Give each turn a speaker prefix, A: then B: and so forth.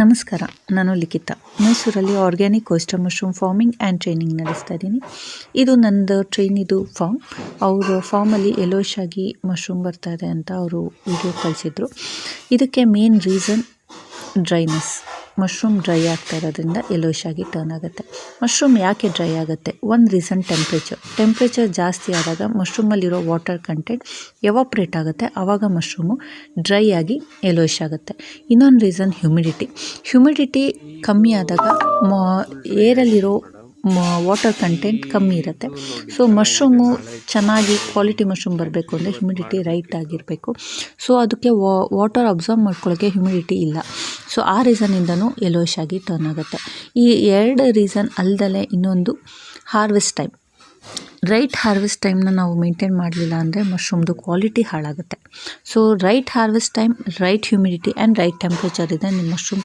A: ನಮಸ್ಕಾರ, ನಾನು ಲಿಖಿತ. ಮೈಸೂರಲ್ಲಿ organic oyster mushroom farming and training ನಡೆಸ್ತಾ ಇದ್ದೀನಿ. ಇದು ನಂದು ಟ್ರೈನಿದು ಫಾರ್ಮ್. ಅವರು ಫಾರ್ಮಲ್ಲಿ ಯೆಲ್ಲೋಯಿಶ್ ಆಗಿ ಮಶ್ರೂಮ್ ಬರ್ತಾ ಇದೆ ಅಂತ ಅವರು ವಿಡಿಯೋ ಕಳಿಸಿದ್ರು. ಇದಕ್ಕೆ main reason dryness. Mushroom dry ಆಗ್ತಾ ಇರೋದ್ರಿಂದ ಯೆಲ್ಲೋಯಿಶ್ ಆಗಿ ಟರ್ನ್ ಆಗುತ್ತೆ. ಮಶ್ರೂಮ್ ಯಾಕೆ ಡ್ರೈ ಆಗುತ್ತೆ? ಒಂದು ರೀಸನ್ ಟೆಂಪ್ರೇಚರ್ ಜಾಸ್ತಿ ಆದಾಗ ಮಶ್ರೂಮಲ್ಲಿರೋ ವಾಟರ್ ಕಂಟೆಂಟ್ ಎವಾಪ್ರೇಟ್ ಆಗುತ್ತೆ. ಆವಾಗ ಮಶ್ರೂಮು ಡ್ರೈ ಆಗಿ ಯೆಲ್ಲೋಯಿಶ್ ಆಗುತ್ತೆ. ಇನ್ನೊಂದು ರೀಸನ್ ಹ್ಯುಮಿಡಿಟಿ ಕಮ್ಮಿ ಆದಾಗ ಏರಲ್ಲಿರೋ ವಾಟರ್ ಕಂಟೆಂಟ್ ಕಮ್ಮಿ ಇರುತ್ತೆ. ಸೊ ಮಶ್ರೂಮು ಚೆನ್ನಾಗಿ ಕ್ವಾಲಿಟಿ ಮಶ್ರೂಮ್ ಬರಬೇಕು ಅಂದರೆ ಹ್ಯುಮಿಡಿಟಿ ರೈಟ್ ಆಗಿರಬೇಕು. ಸೊ ಅದಕ್ಕೆ ವಾಟರ್ ಅಬ್ಸರ್ವ್ ಮಾಡ್ಕೊಳ್ಳೋಕ್ಕೆ ಹ್ಯುಮಿಡಿಟಿ ಇಲ್ಲ. ಸೊ ಆ ರೀಸನಿಂದನೂ ಯೆಲ್ಲೋಯಿಶ್ ಆಗಿ ಟರ್ನ್ ಆಗುತ್ತೆ. ಈ ಎರಡು ರೀಸನ್ ಅಲ್ದಲೇ ಇನ್ನೊಂದು ಹಾರ್ವೆಸ್ಟ್ ಟೈಮ್. ರೈಟ್ ಹಾರ್ವೆಸ್ಟ್ ಟೈಮ್ನ ನಾವು ಮೇಂಟೈನ್ ಮಾಡಲಿಲ್ಲ ಅಂದರೆ ಮಶ್ರೂಮ್ದು ಕ್ವಾಲಿಟಿ ಹಾಳಾಗುತ್ತೆ. So right harvest time, right humidity and right temperature ಇದೆ ನಿಮ್ಮ ಮಶ್ರೂಮ್